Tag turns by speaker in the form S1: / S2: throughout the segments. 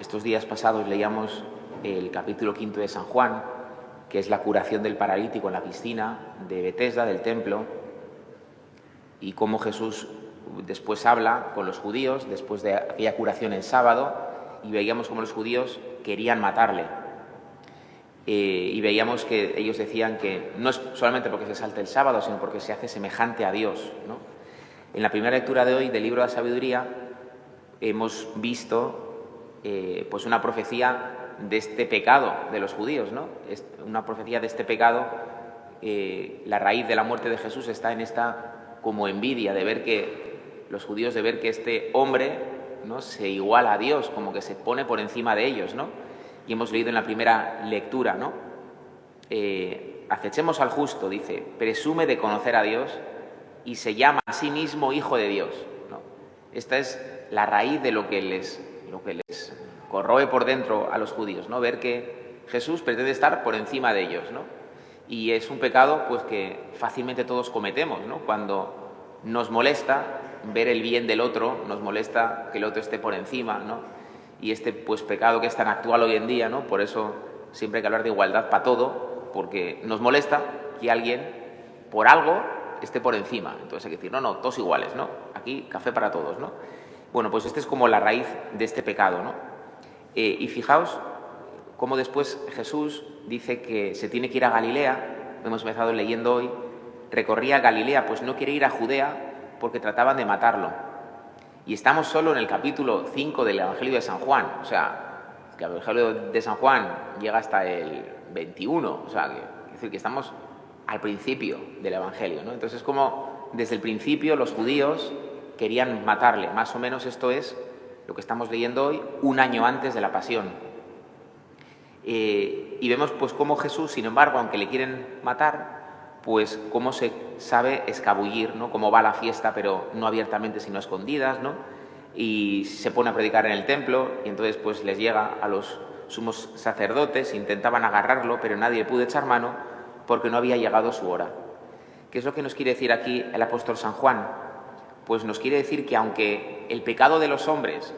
S1: Estos días pasados leíamos el capítulo 5 de San Juan, que es la curación del paralítico en la piscina de Betesda, del templo, y cómo Jesús después habla con los judíos, después de aquella curación el sábado, y veíamos cómo los judíos querían matarle. Y veíamos que ellos decían que no es solamente porque se salte el sábado, sino porque se hace semejante a Dios, ¿no? En la primera lectura de hoy del libro de la sabiduría hemos visto pues una profecía de este pecado de los judíos, ¿no? Es una profecía de este pecado. La raíz de la muerte de Jesús está en esta como envidia de ver que los judíos, de ver que este hombre, ¿no?, se iguala a Dios, como que se pone por encima de ellos, ¿no? Y hemos leído en la primera lectura, ¿no? Acechemos al justo, dice, presume de conocer a Dios y se llama a sí mismo hijo de Dios, ¿no? Esta es la raíz de lo que les corroe por dentro a los judíos, ¿no? Ver que Jesús pretende estar por encima de ellos, ¿no? Y es un pecado pues que fácilmente todos cometemos, ¿no? Cuando nos molesta ver el bien del otro, nos molesta que el otro esté por encima, ¿no? Y este pues pecado que es tan actual hoy en día, ¿no? Por eso siempre hay que hablar de igualdad para todo, porque nos molesta que alguien por algo esté por encima. Entonces hay que decir, no, todos iguales, ¿no? Aquí café para todos, ¿no? Bueno, pues este es como la raíz de este pecado, ¿no? Y fijaos cómo después Jesús dice que se tiene que ir a Galilea. Hemos empezado leyendo hoy, recorría Galilea, pues no quiere ir a Judea porque trataban de matarlo. Y estamos solo en el capítulo 5 del Evangelio de San Juan. O sea, que el Evangelio de San Juan llega hasta el 21. O sea, es decir, que estamos al principio del Evangelio, ¿no? Entonces, como desde el principio los judíos querían matarle. Más o menos esto es lo que estamos leyendo hoy, un año antes de la pasión. Y vemos pues cómo Jesús, sin embargo, aunque le quieren matar, pues cómo se sabe escabullir, ¿no? Cómo va a la fiesta, pero no abiertamente, sino a escondidas, ¿no? Y se pone a predicar en el templo, y entonces pues les llega a los sumos sacerdotes, intentaban agarrarlo, pero nadie pudo echar mano porque no había llegado su hora. ¿Qué es lo que nos quiere decir aquí el apóstol San Juan? Pues nos quiere decir que aunque el pecado de los hombres,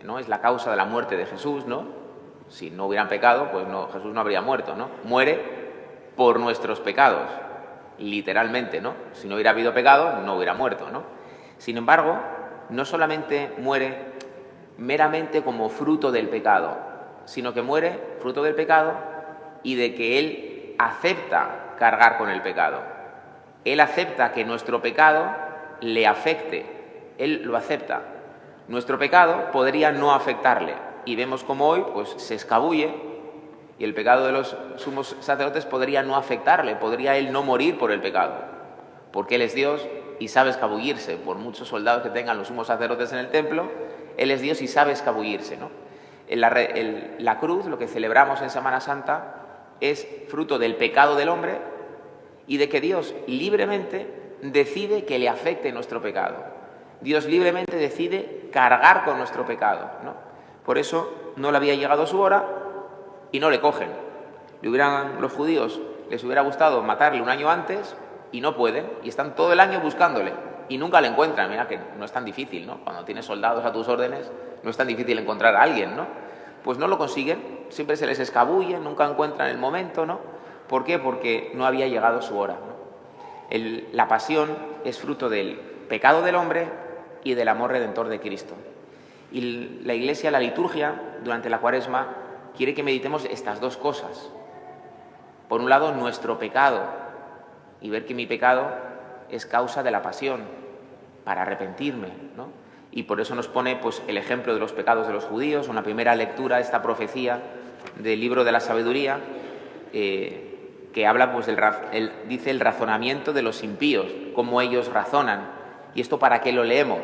S1: ¿no?, es la causa de la muerte de Jesús, ¿no? Si no hubieran pecado, pues no, Jesús no habría muerto, ¿no? Muere por nuestros pecados, literalmente, ¿no? Si no hubiera habido pecado, no hubiera muerto, ¿no? Sin embargo, no solamente muere meramente como fruto del pecado, sino que muere fruto del pecado y de que Él acepta cargar con el pecado. Él acepta que nuestro pecado le afecte. Él lo acepta. Nuestro pecado podría no afectarle. Y vemos cómo hoy pues, se escabulle y el pecado de los sumos sacerdotes podría no afectarle, podría él no morir por el pecado, porque Él es Dios y sabe escabullirse. Por muchos soldados que tengan los sumos sacerdotes en el templo, Él es Dios y sabe escabullirse, ¿no? La cruz, lo que celebramos en Semana Santa, es fruto del pecado del hombre y de que Dios libremente decide que le afecte nuestro pecado. Dios libremente decide cargar con nuestro pecado, ¿no? Por eso no le había llegado su hora y no le cogen. Los judíos les hubiera gustado matarle un año antes y no pueden, y están todo el año buscándole y nunca le encuentran. Mira que no es tan difícil, ¿no? Cuando tienes soldados a tus órdenes, no es tan difícil encontrar a alguien, ¿no? Pues no lo consiguen, siempre se les escabulle, nunca encuentran el momento, ¿no? ¿Por qué? Porque no había llegado su hora, ¿no? La pasión es fruto del pecado del hombre y del amor redentor de Cristo. Y la Iglesia, la liturgia, durante la Cuaresma, quiere que meditemos estas dos cosas. Por un lado, nuestro pecado, y ver que mi pecado es causa de la pasión, para arrepentirme, ¿no? Y por eso nos pone pues, el ejemplo de los pecados de los judíos, una primera lectura de esta profecía del libro de la sabiduría, que habla, pues, dice el razonamiento de los impíos, cómo ellos razonan. ¿Y esto para qué lo leemos?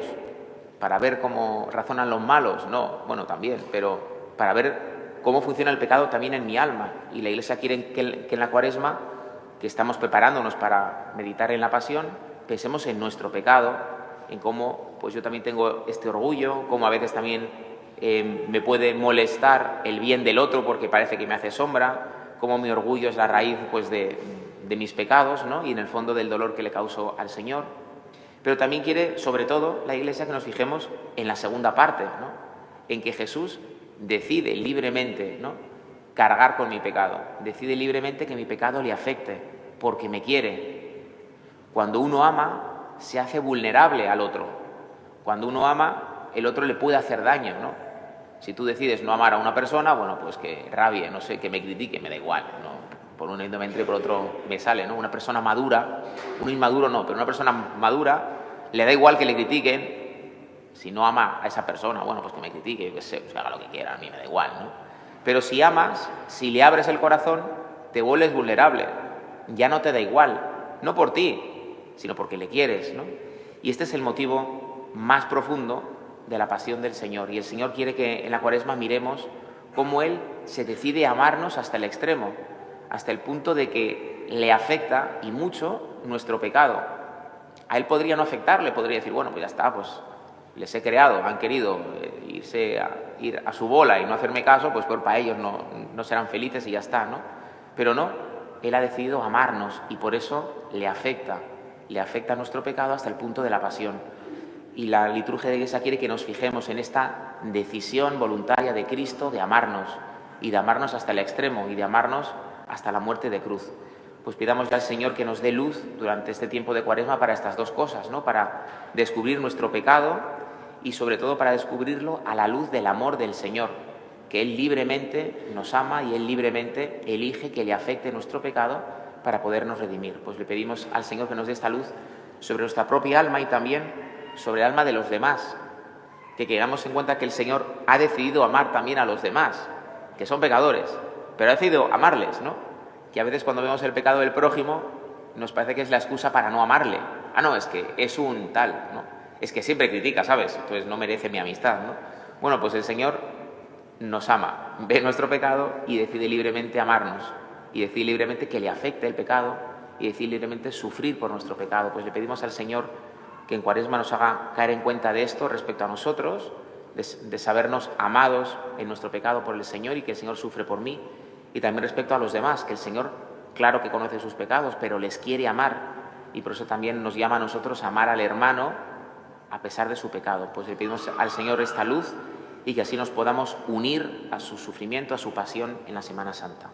S1: ¿Para ver cómo razonan los malos? No, bueno, también, pero para ver cómo funciona el pecado también en mi alma. Y la Iglesia quiere que en la Cuaresma, que estamos preparándonos para meditar en la Pasión, pensemos en nuestro pecado, en cómo pues yo también tengo este orgullo, cómo a veces también me puede molestar el bien del otro porque parece que me hace sombra, cómo mi orgullo es la raíz pues, de mis pecados, ¿no? Y en el fondo del dolor que le causo al Señor. Pero también quiere, sobre todo, la Iglesia que nos fijemos en la segunda parte, ¿no? En que Jesús decide libremente, ¿no?, cargar con mi pecado. Decide libremente que mi pecado le afecte, porque me quiere. Cuando uno ama, se hace vulnerable al otro. Cuando uno ama, el otro le puede hacer daño, ¿no? Si tú decides no amar a una persona, bueno, pues que rabie, no sé, que me critique, me da igual, ¿no? Por un oído me entra y por otro me sale, ¿no? Una persona madura, un inmaduro no, pero una persona madura le da igual que le critiquen. Si no ama a esa persona, bueno, pues que me critique, que se, pues que haga lo que quiera, a mí me da igual, ¿no? Pero si amas, si le abres el corazón, te vuelves vulnerable. Ya no te da igual, no por ti, sino porque le quieres, ¿no? Y este es el motivo más profundo de la pasión del Señor. Y el Señor quiere que en la Cuaresma miremos cómo Él se decide a amarnos hasta el extremo, hasta el punto de que le afecta y mucho nuestro pecado. A Él podría no afectarle, podría decir, bueno, pues ya está, pues les he creado, han querido ir a su bola y no hacerme caso, pues peor para ellos, no serán felices y ya está, ¿no? Pero no, Él ha decidido amarnos y por eso le afecta nuestro pecado hasta el punto de la pasión. Y la liturgia de la Iglesia quiere que nos fijemos en esta decisión voluntaria de Cristo de amarnos, y de amarnos hasta el extremo, y de amarnos hasta la muerte de cruz. Pues pidámosle al Señor que nos dé luz durante este tiempo de Cuaresma para estas dos cosas, ¿no? Para descubrir nuestro pecado y sobre todo para descubrirlo a la luz del amor del Señor, que Él libremente nos ama y Él libremente elige que le afecte nuestro pecado para podernos redimir. Pues le pedimos al Señor que nos dé esta luz sobre nuestra propia alma y también sobre el alma de los demás, que tengamos en cuenta que el Señor ha decidido amar también a los demás, que son pecadores, pero ha decidido amarles, ¿no? Que a veces cuando vemos el pecado del prójimo nos parece que es la excusa para no amarle. Ah, no, es que es un tal, ¿no? Es que siempre critica, ¿sabes? Entonces no merece mi amistad, ¿no? Bueno, pues el Señor nos ama, ve nuestro pecado y decide libremente amarnos, y decide libremente que le afecte el pecado, y decide libremente sufrir por nuestro pecado. Pues le pedimos al Señor que en Cuaresma nos haga caer en cuenta de esto respecto a nosotros, de sabernos amados en nuestro pecado por el Señor y que el Señor sufre por mí, y también respecto a los demás, que el Señor, claro que conoce sus pecados, pero les quiere amar, y por eso también nos llama a nosotros a amar al hermano a pesar de su pecado. Pues le pedimos al Señor esta luz y que así nos podamos unir a su sufrimiento, a su pasión en la Semana Santa.